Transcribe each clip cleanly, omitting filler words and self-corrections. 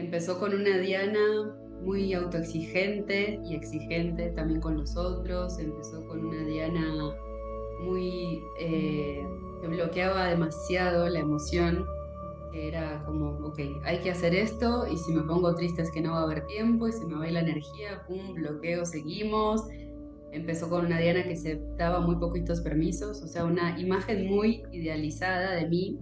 Empezó con una Diana muy autoexigente y exigente también con los otros. Empezó con una Diana muy que bloqueaba demasiado la emoción, que era como, ok, hay que hacer esto y si me pongo triste es que no va a haber tiempo y se me va a ir la energía, pum, bloqueo, seguimos. Empezó con una Diana que se daba muy poquitos permisos, o sea, una imagen muy idealizada de mí,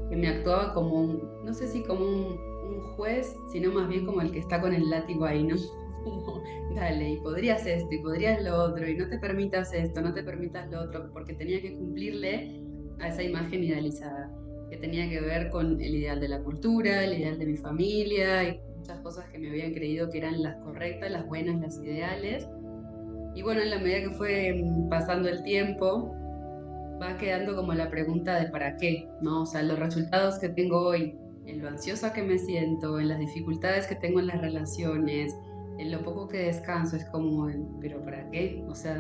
que me actuaba como no sé si como un juez, sino más bien como el que está con el látigo ahí, ¿no? Como, dale, y podrías esto, y podrías lo otro, y no te permitas esto, no te permitas lo otro, porque tenía que cumplirle a esa imagen idealizada, que tenía que ver con el ideal de la cultura, el ideal de mi familia, y muchas cosas que me habían creído que eran las correctas, las buenas, las ideales. Y bueno, en la medida que fue pasando el tiempo, va quedando como la pregunta de para qué, ¿no? O sea, los resultados que tengo hoy, en lo ansiosa que me siento, en las dificultades que tengo en las relaciones, en lo poco que descanso, es como, pero ¿para qué? O sea,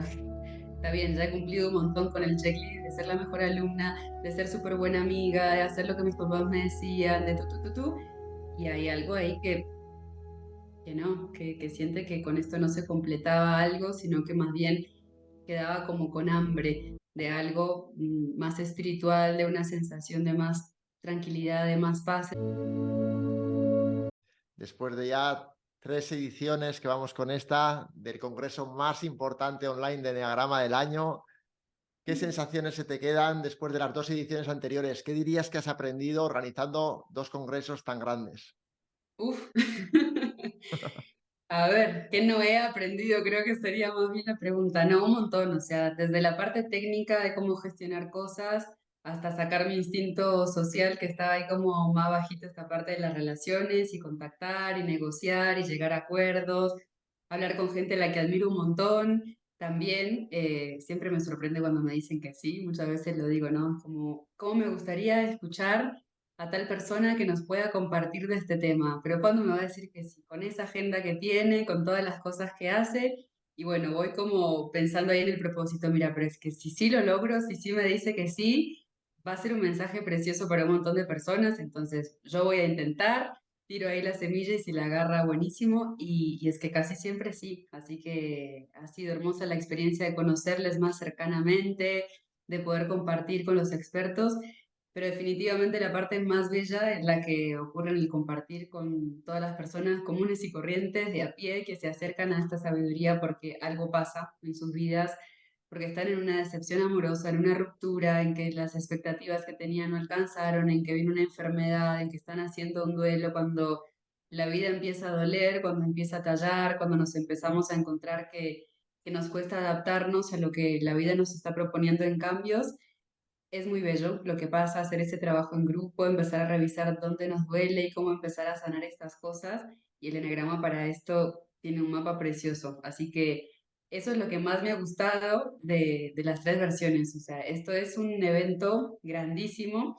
está bien, ya he cumplido un montón con el checklist de ser la mejor alumna, de ser súper buena amiga, de hacer lo que mis papás me decían, de tú, y hay algo ahí que no, que siente que con esto no se completaba algo, sino que más bien quedaba como con hambre de algo más espiritual, de una sensación de más tranquilidad, de más paz. Después de ya 3 ediciones que vamos con esta, del congreso más importante online de Enneagrama del año, ¿qué sensaciones se te quedan después de las 2 ediciones anteriores? ¿Qué dirías que has aprendido organizando 2 congresos tan grandes? Uf. A ver, ¿qué no he aprendido? Creo que sería más bien la pregunta. No, un montón, o sea, desde la parte técnica de cómo gestionar cosas hasta sacar mi instinto social que estaba ahí como más bajito, esta parte de las relaciones y contactar y negociar y llegar a acuerdos, hablar con gente a la que admiro un montón. También siempre me sorprende cuando me dicen que sí, muchas veces lo digo, ¿no? Como, ¿cómo me gustaría escuchar a tal persona que nos pueda compartir de este tema? Pero ¿cuándo me va a decir que sí? Con esa agenda que tiene, con todas las cosas que hace. Y bueno, voy como pensando ahí en el propósito, mira, pero es que si sí lo logro, si sí me dice que sí, va a ser un mensaje precioso para un montón de personas. Entonces yo voy a intentar, tiro ahí la semilla y si la agarra, buenísimo. Y es que casi siempre sí. Así que ha sido hermosa la experiencia de conocerles más cercanamente, de poder compartir con los expertos, pero definitivamente la parte más bella es la que ocurre en el compartir con todas las personas comunes y corrientes de a pie que se acercan a esta sabiduría porque algo pasa en sus vidas, porque están en una decepción amorosa, en una ruptura, en que las expectativas que tenían no alcanzaron, en que viene una enfermedad, en que están haciendo un duelo, cuando la vida empieza a doler, cuando empieza a tallar, cuando nos empezamos a encontrar que nos cuesta adaptarnos a lo que la vida nos está proponiendo en cambios. Es muy bello lo que pasa, hacer ese trabajo en grupo, empezar a revisar dónde nos duele y cómo empezar a sanar estas cosas. Y el enagrama para esto tiene un mapa precioso. Así que eso es lo que más me ha gustado de las 3 versiones. O sea, esto es un evento grandísimo,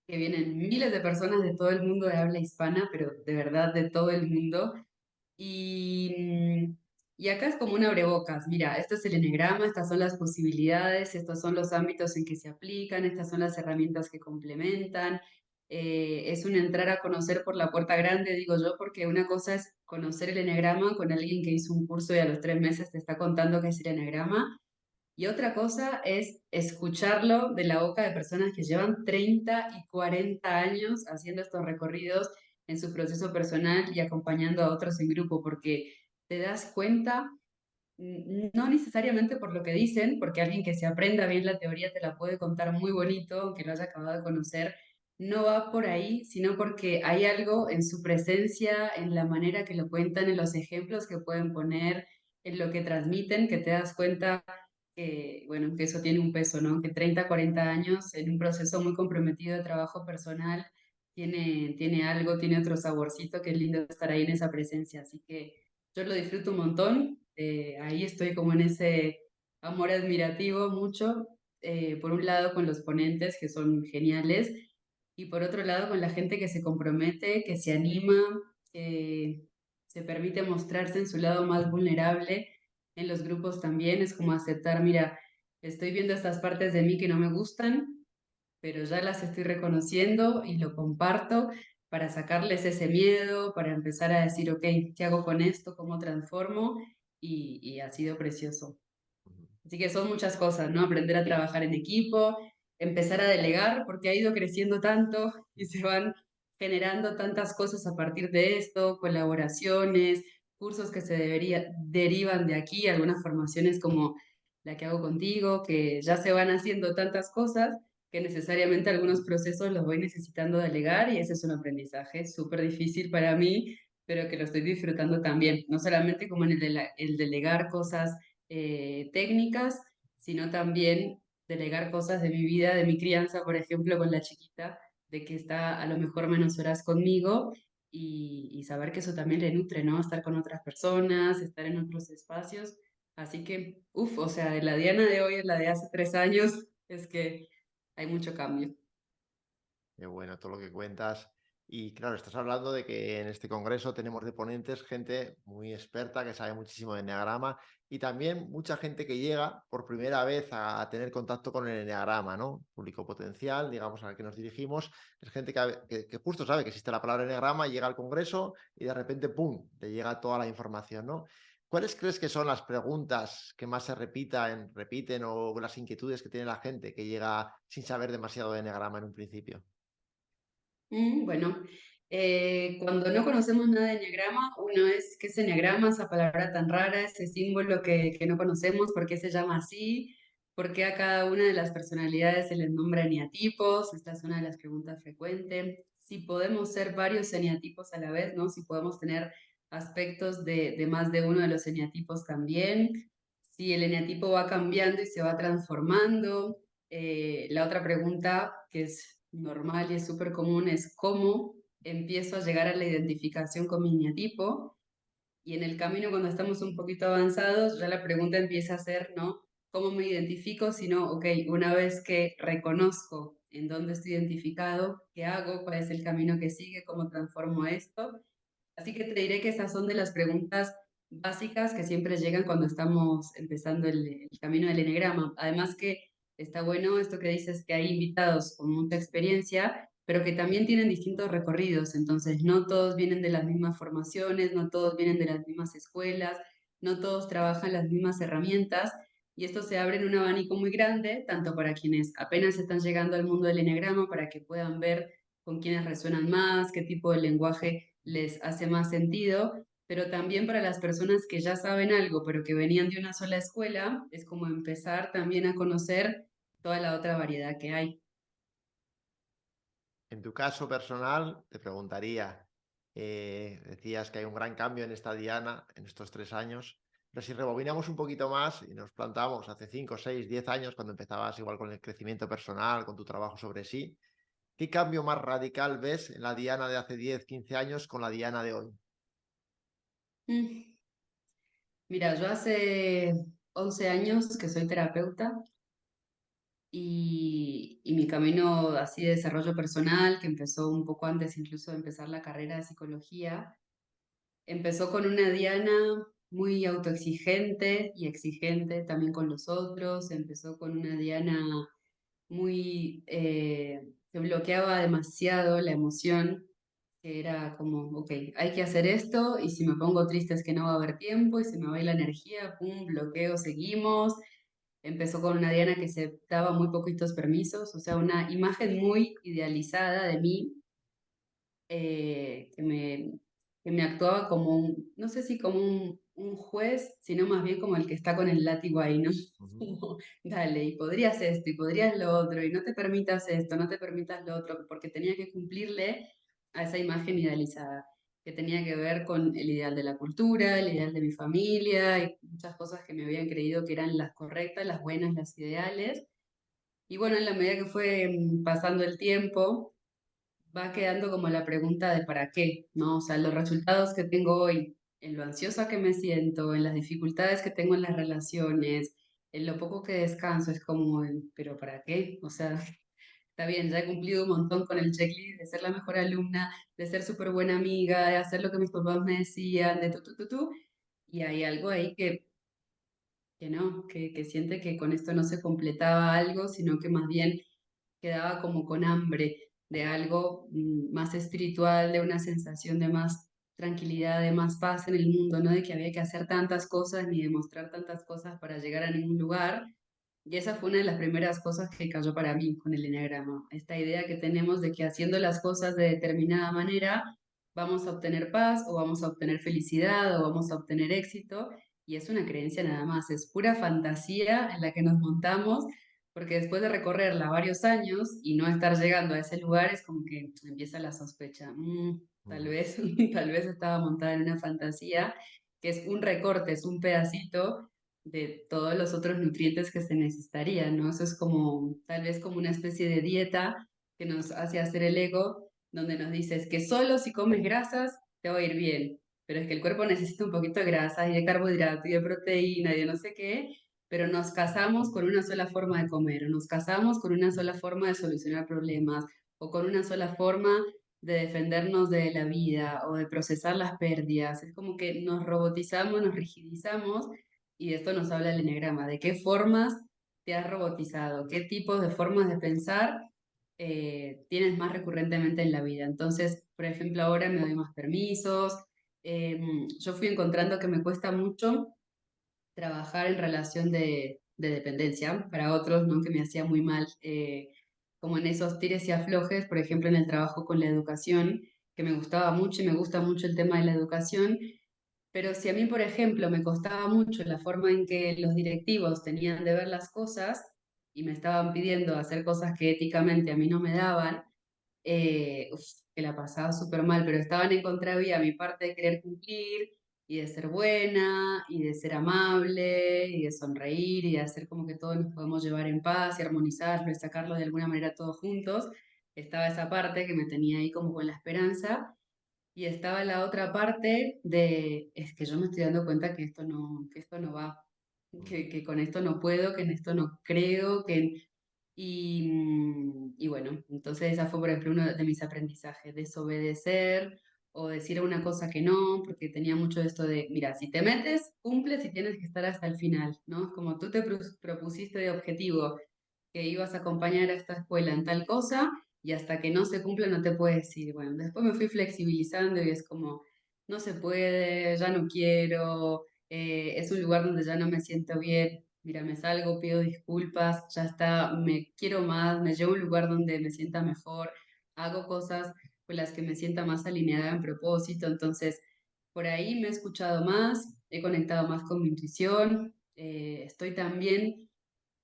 que vienen miles de personas de todo el mundo de habla hispana, pero de verdad de todo el mundo. Y, y acá es como un abrebocas. Mira, esto es el enegrama, estas son las posibilidades, estos son los ámbitos en que se aplican, estas son las herramientas que complementan. Es un entrar a conocer por la puerta grande, digo yo, porque una cosa es conocer el enegrama con alguien que hizo un curso y a los 3 meses te está contando qué es el enegrama. Y otra cosa es escucharlo de la boca de personas que llevan 30 y 40 años haciendo estos recorridos en su proceso personal y acompañando a otros en grupo, porque te das cuenta, no necesariamente por lo que dicen, porque alguien que se aprenda bien la teoría te la puede contar muy bonito, aunque lo haya acabado de conocer, no va por ahí, sino porque hay algo en su presencia, en la manera que lo cuentan, en los ejemplos que pueden poner, en lo que transmiten, que te das cuenta que, bueno, que eso tiene un peso, ¿no? Que 30 40 años en un proceso muy comprometido de trabajo personal tiene algo, tiene otro saborcito, que es lindo estar ahí en esa presencia. Así que yo lo disfruto un montón. Ahí estoy como en ese amor admirativo mucho, por un lado con los ponentes que son geniales y por otro lado con la gente que se compromete, que se anima, que se permite mostrarse en su lado más vulnerable. En los grupos también es como aceptar, mira, estoy viendo estas partes de mí que no me gustan, pero ya las estoy reconociendo y lo comparto para sacarles ese miedo, para empezar a decir, ok, ¿qué hago con esto? ¿Cómo transformo? Y ha sido precioso. Ujú. Así que son muchas cosas, ¿no? Aprender a trabajar en equipo, empezar a delegar, porque ha ido creciendo tanto y se van generando tantas cosas a partir de esto, colaboraciones, cursos que derivan de aquí, algunas formaciones como la que hago contigo, que ya se van haciendo tantas cosas que necesariamente algunos procesos los voy necesitando delegar y ese es un aprendizaje súper difícil para mí, pero que lo estoy disfrutando también, no solamente como en el delegar cosas técnicas, sino también delegar cosas de mi vida, de mi crianza, por ejemplo, con la chiquita, de que está a lo mejor menos horas conmigo y saber que eso también le nutre, ¿no? Estar con otras personas, estar en otros espacios. Así que, uff, o sea, de la Diana de hoy a la de hace 3 años, es que hay mucho cambio. Qué bueno todo lo que cuentas. Y claro, estás hablando de que en este congreso tenemos de ponentes gente muy experta que sabe muchísimo de enneagrama y también mucha gente que llega por primera vez a tener contacto con el enneagrama, ¿no? Público potencial, digamos, al que nos dirigimos, es gente que justo sabe que existe la palabra enneagrama, llega al congreso y de repente, ¡pum!, le llega toda la información, ¿no? ¿Cuáles crees que son las preguntas que más se repiten o las inquietudes que tiene la gente que llega sin saber demasiado de enneagrama en un principio? Bueno, cuando no conocemos nada de enneagrama, uno es, ¿qué es enneagrama? Esa palabra tan rara, ese símbolo que no conocemos, ¿por qué se llama así? ¿Por qué a cada una de las personalidades se les nombra eneatipos? Esta es una de las preguntas frecuentes. Si podemos ser varios eneatipos a la vez, ¿no? Si podemos tener aspectos de más de uno de los eneatipos también. Si el eneatipo va cambiando y se va transformando. La otra pregunta, que es normal y es súper común, es cómo empiezo a llegar a la identificación con mi eneatipo. Y en el camino, cuando estamos un poquito avanzados, ya la pregunta empieza a ser, ¿no? ¿Cómo me identifico? Sino, ok, una vez que reconozco en dónde estoy identificado, ¿qué hago? ¿Cuál es el camino que sigue? ¿Cómo transformo esto? Así que te diré que esas son de las preguntas básicas que siempre llegan cuando estamos empezando el camino del enegrama. Además que está bueno esto que dices que hay invitados con mucha experiencia, pero que también tienen distintos recorridos. Entonces, no todos vienen de las mismas formaciones, no todos vienen de las mismas escuelas, no todos trabajan las mismas herramientas. Y esto se abre en un abanico muy grande, tanto para quienes apenas están llegando al mundo del enegrama, para que puedan ver con quiénes resuenan más, qué tipo de lenguaje les hace más sentido, pero también para las personas que ya saben algo, pero que venían de una sola escuela, es como empezar también a conocer toda la otra variedad que hay. En tu caso personal, te preguntaría, decías que hay un gran cambio en esta Diana en estos 3 años, pero si rebobinamos un poquito más y nos plantamos hace 5, 6, 10 años, cuando empezabas igual con el crecimiento personal, con tu trabajo sobre sí, ¿qué cambio más radical ves en la Diana de hace 10, 15 años con la Diana de hoy? Mm, Mira, yo hace 11 años que soy terapeuta y mi camino así de desarrollo personal, que empezó un poco antes incluso de empezar la carrera de psicología, empezó con una Diana muy autoexigente y exigente también con los otros, empezó con una Diana muy, que bloqueaba demasiado la emoción, que era como, ok, hay que hacer esto y si me pongo triste es que no va a haber tiempo y se me va a ir la energía, pum, bloqueo, seguimos. Empezó con una Diana que se daba muy poquitos permisos, o sea, una imagen muy idealizada de mí, eh, que me, que me actuaba como no sé si como un juez, sino más bien como el que está con el látigo ahí, ¿no? Ujú. Como, dale, y podrías esto, y podrías lo otro, y no te permitas esto, no te permitas lo otro, porque tenía que cumplirle a esa imagen idealizada, que tenía que ver con el ideal de la cultura, el ideal de mi familia, y muchas cosas que me habían creído que eran las correctas, las buenas, las ideales. Y bueno, en la medida que fue pasando el tiempo, va quedando como la pregunta de para qué, ¿no? O sea, los resultados que tengo hoy, en lo ansiosa que me siento, en las dificultades que tengo en las relaciones, en lo poco que descanso, es como, pero ¿para qué? O sea, está bien, ya he cumplido un montón con el checklist de ser la mejor alumna, de ser súper buena amiga, de hacer lo que mis papás me decían, de tu, y hay algo ahí que no, que siente que con esto no se completaba algo, sino que más bien quedaba como con hambre de algo más espiritual, de una sensación de más tranquilidad, de más paz en el mundo, no de que había que hacer tantas cosas ni demostrar tantas cosas para llegar a ningún lugar. Y esa fue una de las primeras cosas que cayó para mí con el eneagrama. Esta idea que tenemos de que haciendo las cosas de determinada manera vamos a obtener paz o vamos a obtener felicidad o vamos a obtener éxito. Y es una creencia nada más, es pura fantasía en la que nos montamos, porque después de recorrerla varios años y no estar llegando a ese lugar es como que empieza la sospecha. Tal Mm, vez, tal vez estaba montada en una fantasía que es un recorte, es un pedacito de todos los otros nutrientes que se necesitarían, ¿no? Eso es como, tal vez como una especie de dieta que nos hace hacer el ego, donde nos dices que solo si comes grasas te va a ir bien, pero es que el cuerpo necesita un poquito de grasas y de carbohidrato y de proteína y de no sé qué, pero nos casamos con una sola forma de comer, o nos casamos con una sola forma de solucionar problemas, o con una sola forma de defendernos de la vida o de procesar las pérdidas. Es como que nos robotizamos, nos rigidizamos y de esto nos habla el eneagrama, de qué formas te has robotizado, qué tipos de formas de pensar tienes más recurrentemente en la vida. Entonces, por ejemplo, ahora me doy más permisos. Yo fui encontrando que me cuesta mucho trabajar en relación de dependencia para otros, ¿no? Que me hacía muy mal, como en esos tires y aflojes, por ejemplo, en el trabajo con la educación, que me gustaba mucho y me gusta mucho el tema de la educación, pero si a mí, por ejemplo, me costaba mucho la forma en que los directivos tenían de ver las cosas y me estaban pidiendo hacer cosas que éticamente a mí no me daban, que la pasaba súper mal, pero estaban en contravía mi parte de querer cumplir y de ser buena y de ser amable y de sonreír y de hacer como que todos nos podemos llevar en paz y armonizarlo y sacarlo de alguna manera todos juntos. Estaba esa parte que me tenía ahí como con la esperanza y estaba la otra parte de, es que yo me estoy dando cuenta que esto no va, mm, que con esto no puedo, que en esto no creo, y bueno, entonces esa fue, por ejemplo, uno de mis aprendizajes, desobedecer o decir una cosa que no, porque tenía mucho esto de, mira, si te metes, cumples y tienes que estar hasta el final, ¿no? Es como tú te propusiste de objetivo que ibas a acompañar a esta escuela en tal cosa y hasta que no se cumpla no te puedes ir. Bueno, después me fui flexibilizando y es como, no se puede, ya no quiero, es un lugar donde ya no me siento bien. Mira, me salgo, pido disculpas, ya está, me quiero más, me llevo a un lugar donde me sienta mejor, hago cosas con las que me sienta más alineada en propósito. Entonces, por ahí me he escuchado más, he conectado más con mi intuición, estoy también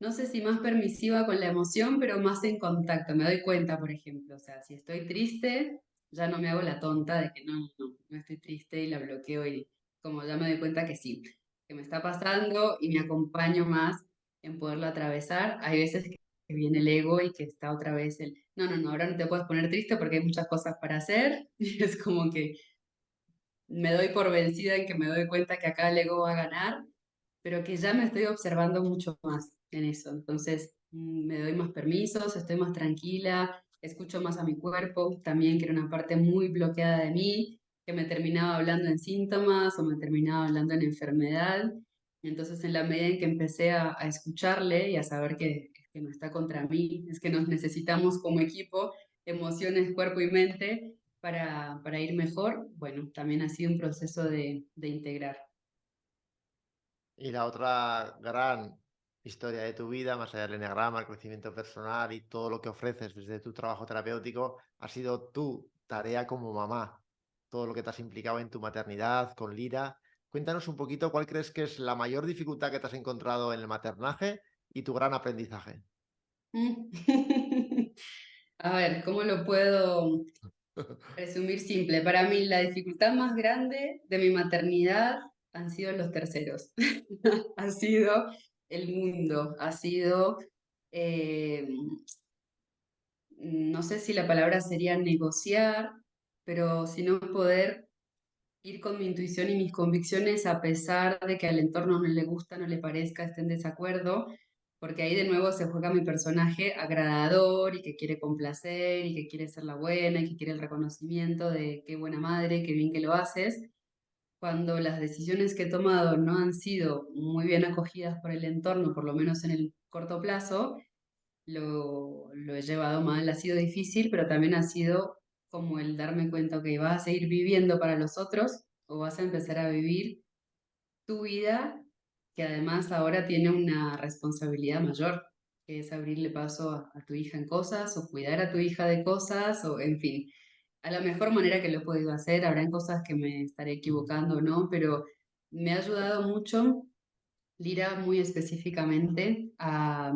no sé si más permisiva con la emoción, pero más en contacto. Me doy cuenta, por ejemplo, o sea, si estoy triste, ya no me hago la tonta de que no estoy triste y la bloqueo y como ya me doy cuenta que sí, que me está pasando y me acompaño más en poderlo atravesar. Hay veces que viene el ego y que está otra vez el, no, ahora no te puedes poner triste porque hay muchas cosas para hacer y es como que me doy por vencida en que me doy cuenta que acá el ego va a ganar, pero que ya me estoy observando mucho más en eso. Entonces, me doy más permisos, estoy más tranquila, escucho más a mi cuerpo, también que era una parte muy bloqueada de mí, que me terminaba hablando en síntomas o me terminaba hablando en enfermedad. Entonces, en la medida en que empecé a escucharle y a saber que no está contra mí, es que nos necesitamos como equipo, emociones, cuerpo y mente, para ir mejor, bueno, también ha sido un proceso de integrar. Y la otra gran historia de tu vida, más allá del enneagrama, el crecimiento personal y todo lo que ofreces desde tu trabajo terapéutico, ha sido tu tarea como mamá, todo lo que te has implicado en tu maternidad con Lira. Cuéntanos un poquito cuál crees que es la mayor dificultad que te has encontrado en el maternaje y tu gran aprendizaje. Mm. A ver, ¿cómo lo puedo resumir simple? Para mí, la dificultad más grande de mi maternidad han sido los terceros. Ha sido el mundo, ha sido, eh, no sé si la palabra sería negociar, pero si no poder ir con mi intuición y mis convicciones a pesar de que al entorno no le gusta, no le parezca, esté en desacuerdo, porque ahí de nuevo se juega mi personaje agradador y que quiere complacer y que quiere ser la buena y que quiere el reconocimiento de qué buena madre, qué bien que lo haces, cuando las decisiones que he tomado no han sido muy bien acogidas por el entorno, por lo menos en el corto plazo, lo he llevado mal, ha sido difícil, pero también ha sido como el darme cuenta que vas a seguir viviendo para los otros o vas a empezar a vivir tu vida, que además ahora tiene una responsabilidad mayor, que es abrirle paso a tu hija en cosas o cuidar a tu hija de cosas o en fin. A la mejor manera que lo he podido hacer, habrán cosas que me estaré equivocando o no, pero me ha ayudado mucho, Lira, muy específicamente, a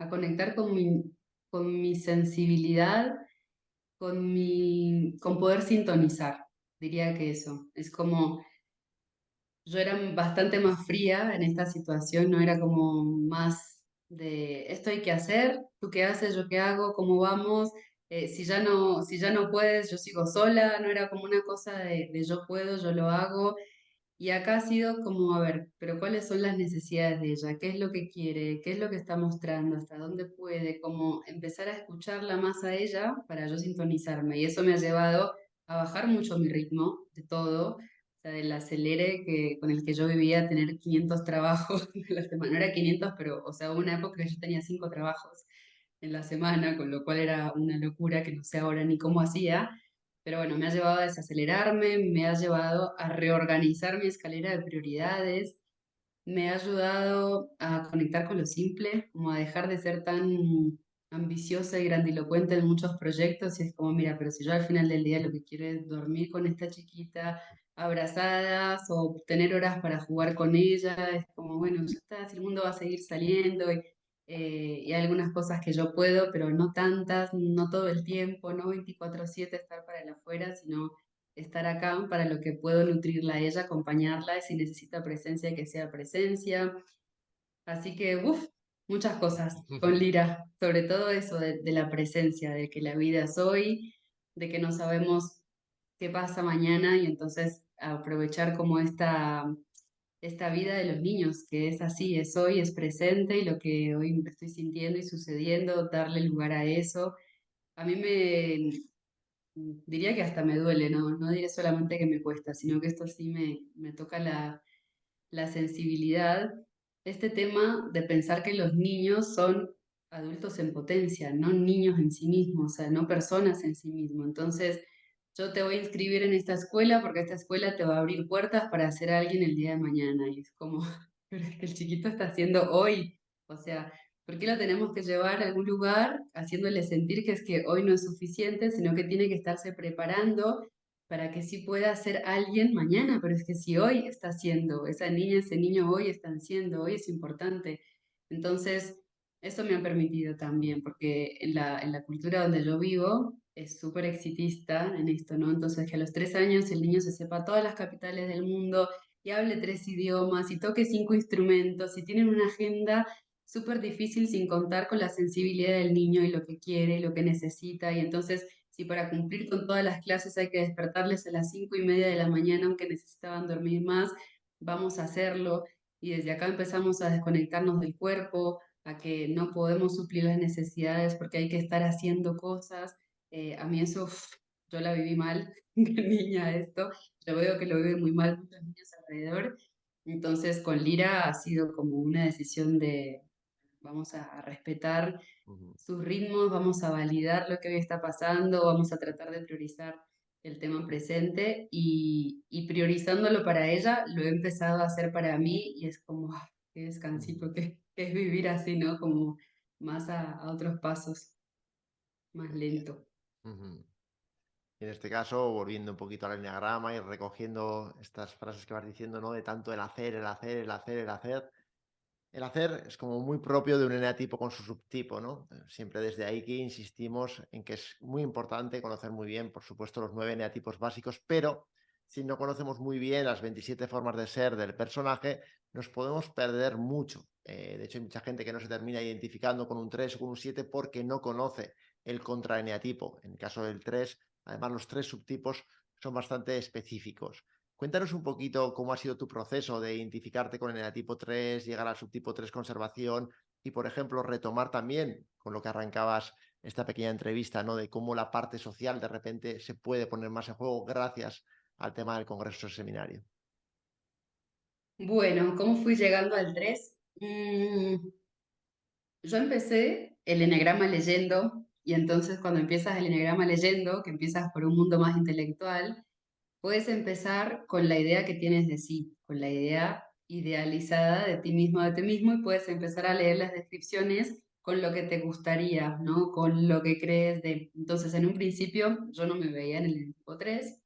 conectar con mi sensibilidad, con poder sintonizar. Diría que eso. Es como, yo era bastante más fría en esta situación, no era como más de esto hay que hacer, tú qué haces, yo qué hago, cómo vamos. Si ya no puedes, yo sigo sola, no era como una cosa de yo puedo, yo lo hago. Y acá ha sido como, a ver, pero ¿cuáles son las necesidades de ella? ¿Qué es lo que quiere? ¿Qué es lo que está mostrando? ¿Hasta dónde puede? Como empezar a escucharla más a ella para yo sintonizarme. Y eso me ha llevado a bajar mucho mi ritmo de todo, o sea, del acelere con el que yo vivía, a tener 500 trabajos a la semana. No era 500, pero, o sea, hubo una época que yo tenía 5 trabajos en la semana, con lo cual era una locura que no sé ahora ni cómo hacía. Pero bueno, me ha llevado a desacelerarme, me ha llevado a reorganizar mi escalera de prioridades, me ha ayudado a conectar con lo simple, como a dejar de ser tan ambiciosa y grandilocuente en muchos proyectos. Y es como, mira, pero si yo al final del día lo que quiero es dormir con esta chiquita abrazadas o tener horas para jugar con ella, es como, bueno, ya está, si el mundo va a seguir saliendo y hay algunas cosas que yo puedo, pero no tantas, no todo el tiempo, no 24/7 estar para el afuera, sino estar acá para lo que puedo nutrirla a ella, acompañarla, y si necesita presencia, que sea presencia. Así que, uff, muchas cosas con Lira, sobre todo eso de la presencia, de que la vida es hoy, de que no sabemos qué pasa mañana y entonces aprovechar como esta vida de los niños, que es así, es hoy, es presente y lo que hoy estoy sintiendo y sucediendo, darle lugar a eso. A mí diría que hasta me duele, ¿no? No diré solamente que me cuesta, sino que esto sí me toca la sensibilidad, este tema de pensar que los niños son adultos en potencia, no niños en sí mismos, o sea, no personas en sí mismos. Entonces, yo te voy a inscribir en esta escuela porque esta escuela te va a abrir puertas para ser alguien el día de mañana. Y es como, pero es que el chiquito está haciendo hoy. O sea, ¿por qué lo tenemos que llevar a algún lugar haciéndole sentir que es que hoy no es suficiente, sino que tiene que estarse preparando para que sí pueda ser alguien mañana? Pero es que si hoy está siendo, esa niña, ese niño hoy están siendo, hoy es importante. Entonces, eso me ha permitido también, porque en la cultura donde yo vivo es súper exitista en esto, ¿no? Entonces, que a los 3 años el niño se sepa todas las capitales del mundo y hable 3 idiomas y toque 5 instrumentos y tienen una agenda súper difícil sin contar con la sensibilidad del niño y lo que quiere y lo que necesita. Y entonces, si para cumplir con todas las clases hay que despertarles a las 5:30 de la mañana, aunque necesitaban dormir más, vamos a hacerlo. Y desde acá empezamos a desconectarnos del cuerpo, a que no podemos suplir las necesidades porque hay que estar haciendo cosas. A mí eso, yo la viví mal, de niña esto. Yo veo que lo viven muy mal muchos niños alrededor. Entonces, con Lira ha sido como una decisión de vamos a respetar Ujú. sus ritmos, vamos a validar lo que hoy está pasando, vamos a tratar de priorizar el tema presente y priorizándolo para ella, lo he empezado a hacer para mí y es como, qué Ujú. descansito que es vivir así, ¿no? Como más a otros pasos, más lento. Ujú. Y en este caso, volviendo un poquito al enneagrama y recogiendo estas frases que vas diciendo, ¿no? De tanto el hacer, el hacer, el hacer, el hacer. El hacer es como muy propio de un eneatipo con su subtipo, ¿no? Siempre desde ahí que insistimos en que es muy importante conocer muy bien, por supuesto, los 9 eneatipos básicos, pero si no conocemos muy bien las 27 formas de ser del personaje, nos podemos perder mucho. De hecho, hay mucha gente que no se termina identificando con un 3 o con un 7 porque no conoce el contraeneatipo. En el caso del 3, además, los 3 subtipos son bastante específicos. Cuéntanos un poquito cómo ha sido tu proceso de identificarte con el eneatipo 3, llegar al subtipo 3 conservación y, por ejemplo, retomar también con lo que arrancabas esta pequeña entrevista, ¿no? De cómo la parte social de repente se puede poner más en juego gracias al tema del congreso del seminario. Bueno, ¿cómo fui llegando al 3? Yo empecé el enegrama leyendo, y entonces cuando empiezas el enegrama leyendo, que empiezas por un mundo más intelectual, puedes empezar con la idea que tienes de sí, con la idea idealizada de ti mismo, de ti mismo, y puedes empezar a leer las descripciones con lo que te gustaría, ¿no? Con lo que crees de... Entonces, en un principio, yo no me veía en el tipo 3,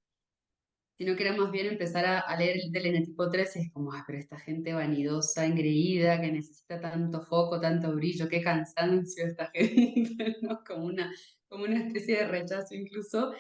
sino que era más bien empezar a leer el del N-tipo 3 y es como, ah, pero esta gente vanidosa, engreída, que necesita tanto foco, tanto brillo, qué cansancio esta gente, ¿no? Como una especie de rechazo incluso.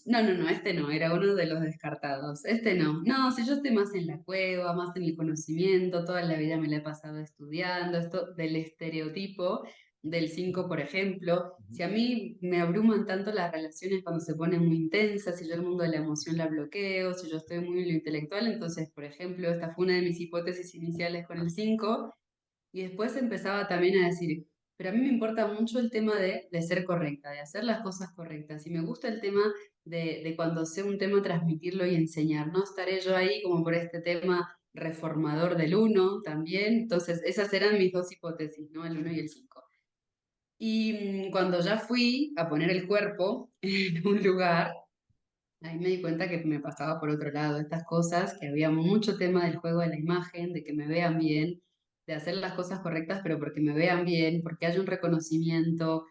No, no, no, este no, era uno de los descartados. Este no, no, si yo estoy más en la cueva, más en el conocimiento, toda la vida me la he pasado estudiando, esto del estereotipo del 5 por ejemplo, Ujú. si a mí me abruman tanto las relaciones cuando se ponen muy intensas, si yo el mundo de la emoción la bloqueo, si yo estoy muy en lo intelectual, entonces, por ejemplo, esta fue una de mis hipótesis iniciales con el 5 y después empezaba también a decir, pero a mí me importa mucho el tema de ser correcta, de hacer las cosas correctas, y me gusta el tema de cuando sé un tema transmitirlo y enseñar, no estaré yo ahí como por este tema reformador del uno también, entonces esas eran mis dos hipótesis, ¿no? El uno y el 5. Y cuando ya fui a poner el cuerpo en un lugar, ahí me di cuenta que me pasaba por otro lado estas cosas, que había mucho tema del juego de la imagen, de que me vean bien, de hacer las cosas correctas, pero porque me vean bien, porque haya un reconocimiento,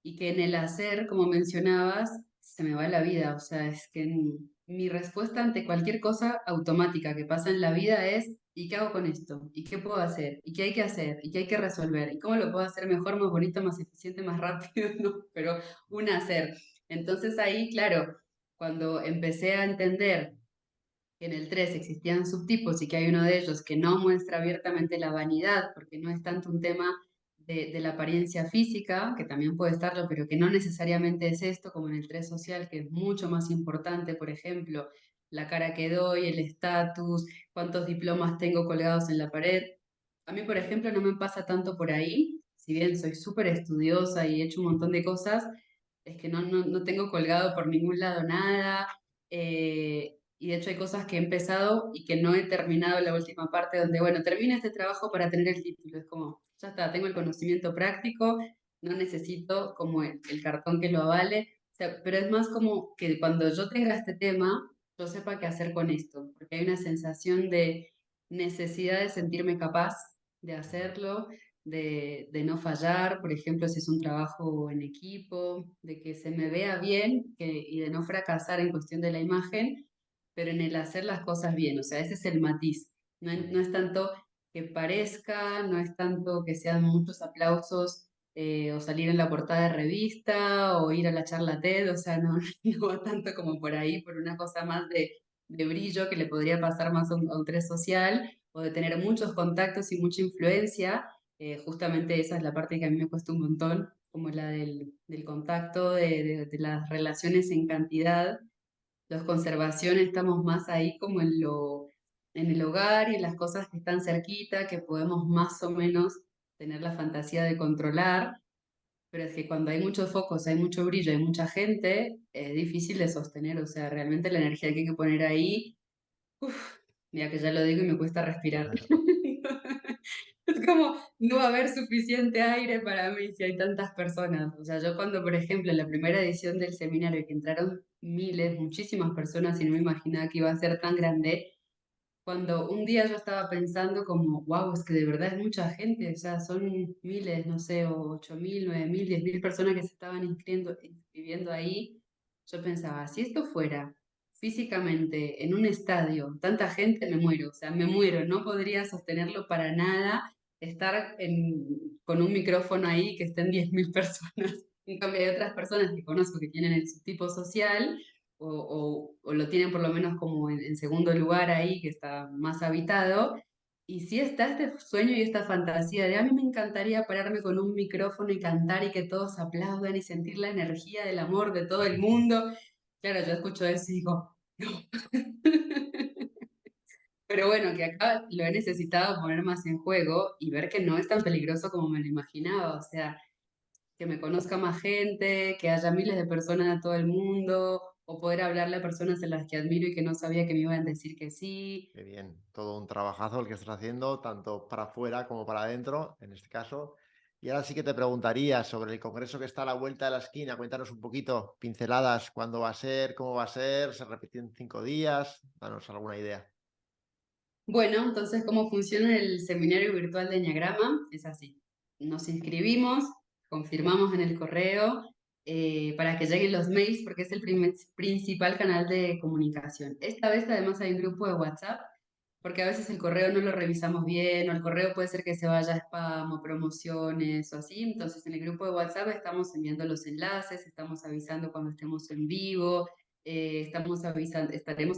y que en el hacer, como mencionabas, se me va la vida. O sea, es que mi respuesta ante cualquier cosa automática que pasa en la vida es, ¿y qué hago con esto? ¿Y qué puedo hacer? ¿Y qué hay que hacer? ¿Y qué hay que resolver? ¿Y cómo lo puedo hacer mejor, más bonito, más eficiente, más rápido? ¿No? Pero un hacer. Entonces ahí, claro, cuando empecé a entender que en el 3 existían subtipos y que hay uno de ellos que no muestra abiertamente la vanidad, porque no es tanto un tema de la apariencia física, que también puede estarlo, pero que no necesariamente es esto, como en el 3 social, que es mucho más importante, por ejemplo, la cara que doy, el estatus, cuántos diplomas tengo colgados en la pared. A mí, por ejemplo, no me pasa tanto por ahí, si bien soy súper estudiosa y he hecho un montón de cosas, es que no tengo colgado por ningún lado nada. Y de hecho hay cosas que he empezado y que no he terminado en la última parte, donde, bueno, termina este trabajo para tener el título. Es como, ya está, tengo el conocimiento práctico, no necesito como el cartón que lo avale. O sea, pero es más como que cuando yo tenga este tema, yo sepa qué hacer con esto, porque hay una sensación de necesidad de sentirme capaz de hacerlo, de no fallar, por ejemplo, si es un trabajo en equipo, de que se me vea bien y de no fracasar en cuestión de la imagen, pero en el hacer las cosas bien, o sea, ese es el matiz. No es tanto que parezca, no es tanto que sean muchos aplausos o salir en la portada de revista o ir a la charla TED, o sea, no, no va tanto como por ahí, por una cosa más de brillo que le podría pasar más a un tres social o de tener muchos contactos y mucha influencia. Justamente esa es la parte que a mí me cuesta un montón, como la del contacto, de las relaciones en cantidad. Los conservación estamos más ahí como en el hogar y en las cosas que están cerquita, que podemos más o menos tener la fantasía de controlar, pero es que cuando hay muchos focos, hay mucho brillo, hay mucha gente, es difícil de sostener, o sea, realmente la energía que hay que poner ahí, mira que ya lo digo y me cuesta respirar. Es como, no va a haber suficiente aire para mí si hay tantas personas. O sea, yo cuando, por ejemplo, en la primera edición del seminario, que entraron miles, muchísimas personas y no me imaginaba que iba a ser tan grande, cuando un día yo estaba pensando como, wow, es que de verdad es mucha gente, o sea, son miles, no sé, o 8.000, 9.000, 10.000 personas que se estaban inscribiendo ahí, yo pensaba, si esto fuera físicamente en un estadio, tanta gente, me muero, o sea, me muero, no podría sostenerlo para nada, estar con un micrófono ahí que estén 10.000 personas. En cambio, hay otras personas que conozco que tienen el subtipo social o lo tienen por lo menos como en segundo lugar ahí, que está más habitado. Y sí está este sueño y esta fantasía de a mí me encantaría pararme con un micrófono y cantar y que todos aplaudan y sentir la energía del amor de todo el mundo. Claro, yo escucho eso y digo, no. Pero bueno, que acá lo he necesitado poner más en juego y ver que no es tan peligroso como me lo imaginaba. O sea, que me conozca más gente, que haya miles de personas de todo el mundo, o poder hablarle a personas en las que admiro y que no sabía que me iban a decir que sí. Qué bien, todo un trabajazo el que estás haciendo, tanto para afuera como para adentro, en este caso. Y ahora sí que te preguntaría sobre el congreso que está a la vuelta de la esquina. Cuéntanos un poquito, pinceladas, cuándo va a ser, cómo va a ser, se repite en 5 días. Danos alguna idea. Bueno, entonces, ¿cómo funciona el seminario virtual de Eneagrama? Es así. Nos inscribimos, confirmamos en el correo para que lleguen los mails, porque es el principal canal de comunicación. Esta vez además hay un grupo de WhatsApp, porque a veces el correo no lo revisamos bien, o el correo puede ser que se vaya a spam o promociones o así. Entonces, en el grupo de WhatsApp estamos enviando los enlaces, estamos avisando cuando estemos en vivo, estaremos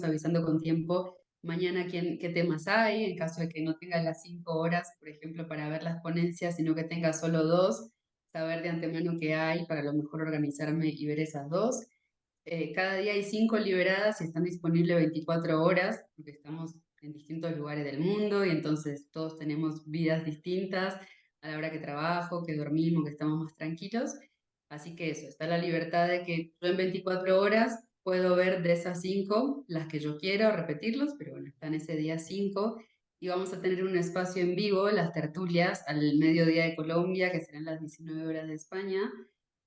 avisando con tiempo mañana qué temas hay, en caso de que no tenga las 5 horas, por ejemplo, para ver las ponencias, sino que tenga solo dos, saber de antemano qué hay para a lo mejor organizarme y ver esas dos. Cada día hay 5 liberadas y están disponibles 24 horas, porque estamos en distintos lugares del mundo y entonces todos tenemos vidas distintas a la hora que trabajo, que dormimos, que estamos más tranquilos. Así que eso, está la libertad de que yo en 24 horas puedo ver de esas 5 las que yo quiero, repetirlos, pero bueno, están ese día 5 y vamos a tener un espacio en vivo, las tertulias, al mediodía de Colombia, que serán las 19 horas de España,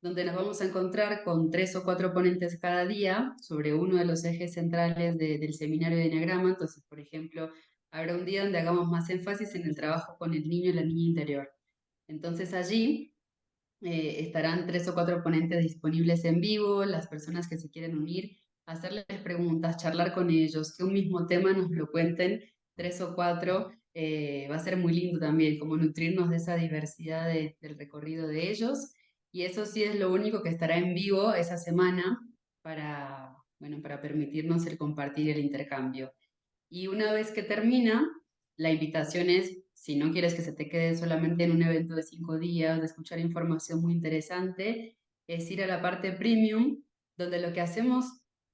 donde nos vamos a encontrar con 3 o 4 ponentes cada día sobre uno de los ejes centrales del seminario de Eneagrama. Entonces, por ejemplo, habrá un día donde hagamos más énfasis en el trabajo con el niño y la niña interior. Entonces allí estarán 3 o 4 ponentes disponibles en vivo, las personas que se quieren unir, hacerles preguntas, charlar con ellos, que un mismo tema nos lo cuenten 3 o 4. Va a ser muy lindo también, como nutrirnos de esa diversidad del recorrido de ellos. Y eso sí es lo único que estará en vivo esa semana para, bueno, para permitirnos el compartir y el intercambio. Y una vez que termina, la invitación es, si no quieres que se te quede solamente en un evento de 5 días, de escuchar información muy interesante, es ir a la parte premium, donde lo que hacemos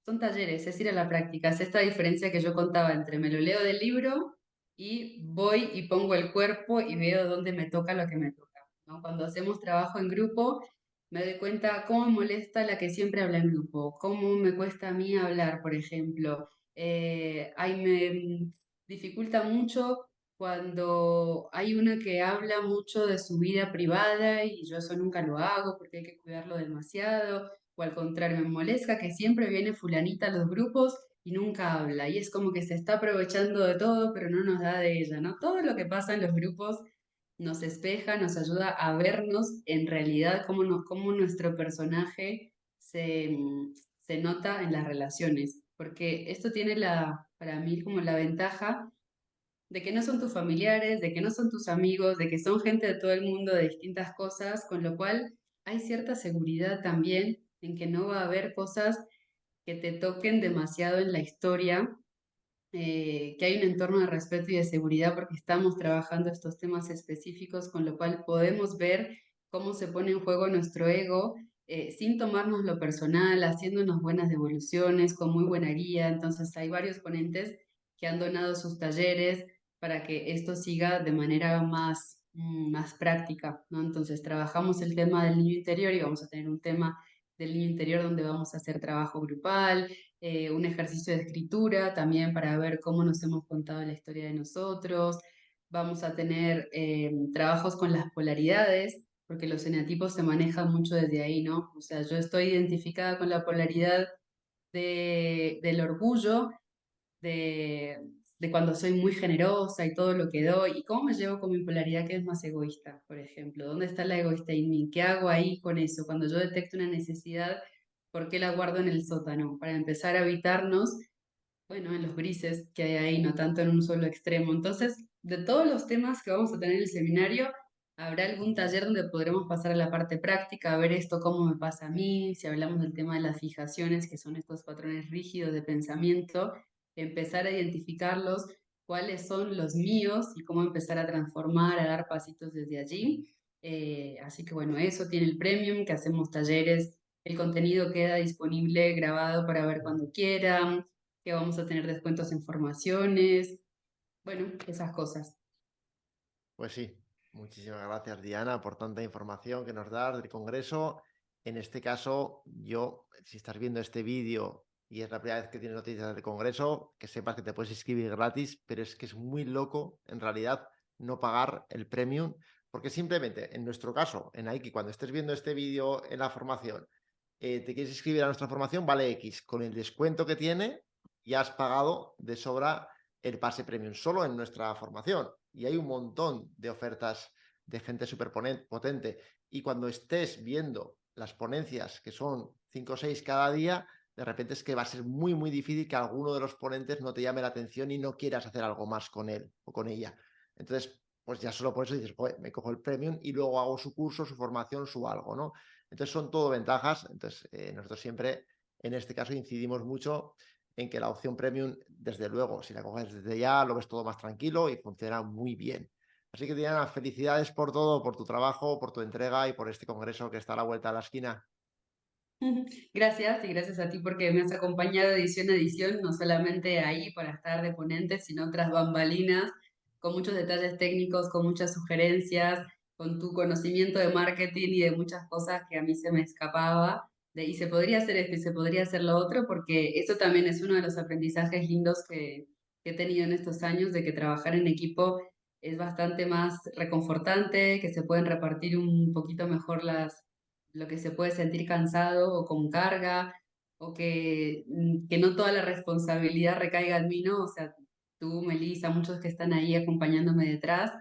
son talleres, es ir a la práctica. Es esta diferencia que yo contaba entre me lo leo del libro y voy y pongo el cuerpo y veo dónde me toca lo que me toca, ¿no? Cuando hacemos trabajo en grupo, me doy cuenta cómo me molesta la que siempre habla en grupo, cómo me cuesta a mí hablar, por ejemplo. Ahí me dificulta mucho cuando hay una que habla mucho de su vida privada y yo eso nunca lo hago porque hay que cuidarlo demasiado, o al contrario, me molesta que siempre viene fulanita a los grupos y nunca habla, y es como que se está aprovechando de todo, pero no nos da de ella, ¿no? Todo lo que pasa en los grupos nos espeja, nos ayuda a vernos en realidad cómo nuestro personaje se nota en las relaciones, porque esto tiene para mí como la ventaja de que no son tus familiares, de que no son tus amigos, de que son gente de todo el mundo de distintas cosas, con lo cual hay cierta seguridad también en que no va a haber cosas que te toquen demasiado en la historia, que hay un entorno de respeto y de seguridad porque estamos trabajando estos temas específicos, con lo cual podemos ver cómo se pone en juego nuestro ego sin tomarnos lo personal, haciéndonos buenas devoluciones, con muy buena guía. Entonces hay varios ponentes que han donado sus talleres para que esto siga de manera más práctica, ¿no? Entonces trabajamos el tema del niño interior y vamos a tener un tema del niño interior donde vamos a hacer trabajo grupal, un ejercicio de escritura también para ver cómo nos hemos contado la historia de nosotros. Vamos a tener trabajos con las polaridades, porque los eneatipos se manejan mucho desde ahí, ¿no? O sea, yo estoy identificada con la polaridad del orgullo, de, de cuando soy muy generosa y todo lo que doy, y cómo me llevo con mi polaridad que es más egoísta, por ejemplo. ¿Dónde está la egoísta en mí? ¿Qué hago ahí con eso? Cuando yo detecto una necesidad, ¿por qué la guardo en el sótano? Para empezar a habitarnos, bueno, en los grises que hay ahí, no tanto en un solo extremo. Entonces, de todos los temas que vamos a tener en el seminario, habrá algún taller donde podremos pasar a la parte práctica, a ver esto cómo me pasa a mí, si hablamos del tema de las fijaciones, que son estos patrones rígidos de pensamiento, empezar a identificarlos, cuáles son los míos y cómo empezar a transformar, a dar pasitos desde allí. Así que bueno, eso tiene el premium, que hacemos talleres, el contenido queda disponible grabado para ver cuando quieran, que vamos a tener descuentos en formaciones, bueno, esas cosas. Pues sí, muchísimas gracias, Diana, por tanta información que nos das del Congreso. En este caso, yo, si estás viendo este vídeo y es la primera vez que tienes noticias del Congreso, que sepas que te puedes inscribir gratis, pero es que es muy loco, en realidad, no pagar el premium, Porque simplemente, en nuestro caso, en Aiki, cuando estés viendo este vídeo en la formación, te quieres inscribir a nuestra formación, vale X. Con el descuento que tiene, ya has pagado de sobra el pase premium solo en nuestra formación. Y hay un montón de ofertas de gente súper potente. Y cuando estés viendo las ponencias, que son 5 o 6 cada día, de repente es que va a ser muy, muy difícil que alguno de los ponentes no te llame la atención y no quieras hacer algo más con él o con ella. Entonces, pues ya solo por eso dices, joder, me cojo el premium y luego hago su curso, su formación, su algo, ¿no? Entonces son todo ventajas. Entonces nosotros siempre, en este caso, incidimos mucho en que la opción premium, desde luego, si la coges desde ya, lo ves todo más tranquilo y funciona muy bien. Así que, Diana, felicidades por todo, por tu trabajo, por tu entrega y por este congreso que está a la vuelta de la esquina. Gracias y gracias a ti porque me has acompañado edición a edición, no solamente ahí para estar de ponente, sino tras bambalinas, con muchos detalles técnicos, con muchas sugerencias, con tu conocimiento de marketing y de muchas cosas que a mí se me escapaba. Y se podría hacer esto y se podría hacer lo otro, porque eso también es uno de los aprendizajes lindos que he tenido en estos años, de que trabajar en equipo es bastante más reconfortante, que se pueden repartir un poquito mejor lo que se puede sentir cansado o con carga, o que no toda la responsabilidad recaiga en mí, ¿no? O sea, tú, Melissa, muchos que están ahí acompañándome detrás,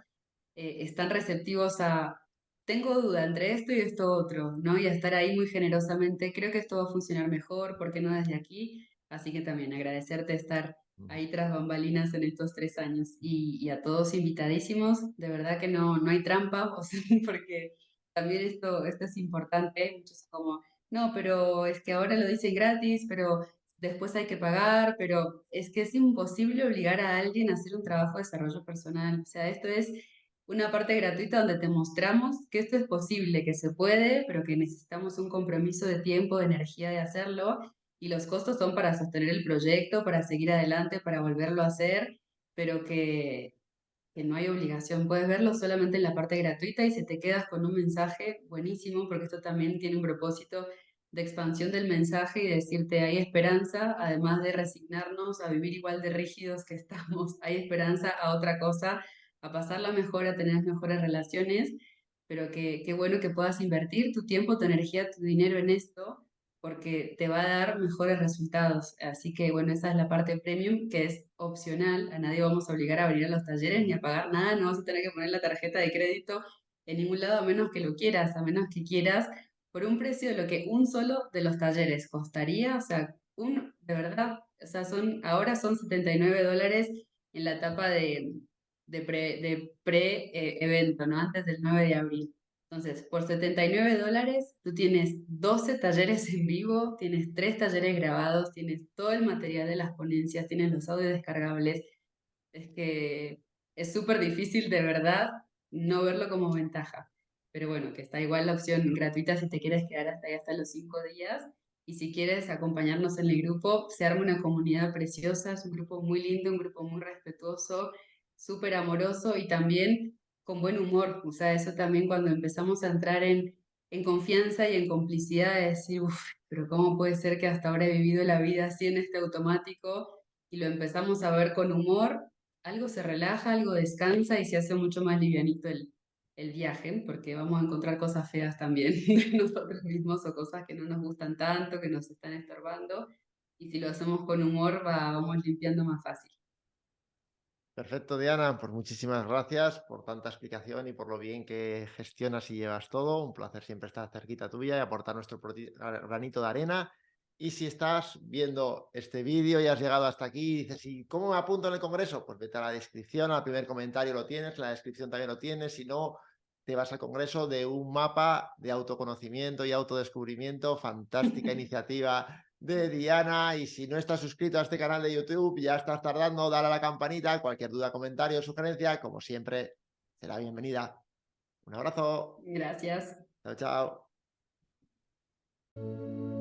están receptivos a, tengo duda entre esto y esto otro, ¿no? Y a estar ahí muy generosamente, creo que esto va a funcionar mejor, ¿por qué no desde aquí? Así que también agradecerte estar ahí tras bambalinas en estos 3 años y a todos invitadísimos, de verdad que no hay trampa, o sea, porque también esto es importante, muchos como, no, pero es que ahora lo dicen gratis, pero después hay que pagar, pero es que es imposible obligar a alguien a hacer un trabajo de desarrollo personal. O sea, esto es una parte gratuita donde te mostramos que esto es posible, que se puede, pero que necesitamos un compromiso de tiempo, de energía de hacerlo, y los costos son para sostener el proyecto, para seguir adelante, para volverlo a hacer, pero que no hay obligación. Puedes verlo solamente en la parte gratuita y si te quedas con un mensaje buenísimo, porque esto también tiene un propósito de expansión del mensaje y decirte hay esperanza, además de resignarnos a vivir igual de rígidos que estamos, hay esperanza a otra cosa, a pasarla mejor, a tener mejores relaciones, pero que qué bueno que puedas invertir tu tiempo, tu energía, tu dinero en esto, porque te va a dar mejores resultados. Así que bueno, esa es la parte premium, que es opcional. A nadie vamos a obligar a venir a los talleres ni a pagar nada, no vas a tener que poner la tarjeta de crédito en ningún lado a menos que lo quieras, a menos que quieras, por un precio de lo que un solo de los talleres costaría. O sea, de verdad, o sea, ahora son $79 en la etapa de pre-evento, ¿no? Antes del 9 de abril. Entonces, por $79, tú tienes 12 talleres en vivo, tienes 3 talleres grabados, tienes todo el material de las ponencias, tienes los audios descargables. Es que es súper difícil de verdad no verlo como ventaja. Pero bueno, que está igual la opción gratuita si te quieres quedar hasta ahí hasta los 5 días. Y si quieres acompañarnos en el grupo, se arma una comunidad preciosa, es un grupo muy lindo, un grupo muy respetuoso, súper amoroso y también con buen humor. O sea, eso también cuando empezamos a entrar en confianza y en complicidad, de decir, uff, pero ¿cómo puede ser que hasta ahora he vivido la vida así en este automático? Y lo empezamos a ver con humor, algo se relaja, algo descansa y se hace mucho más livianito el viaje, porque vamos a encontrar cosas feas también de nosotros mismos o cosas que no nos gustan tanto, que nos están estorbando. Y si lo hacemos con humor, vamos limpiando más fácil. Perfecto, Diana, pues muchísimas gracias por tanta explicación y por lo bien que gestionas y llevas todo. Un placer siempre estar cerquita tuya y aportar nuestro granito de arena. Y si estás viendo este vídeo y has llegado hasta aquí y dices, ¿y cómo me apunto en el congreso? Pues vete a la descripción, al primer comentario lo tienes, en la descripción también lo tienes. Si no, te vas al congreso de un mapa de autoconocimiento y autodescubrimiento. Fantástica iniciativa de Diana. Y si no estás suscrito a este canal de YouTube, ya estás tardando, dale a la campanita. Cualquier duda, comentario o sugerencia, como siempre, será bienvenida. Un abrazo. Gracias. Chao, chao.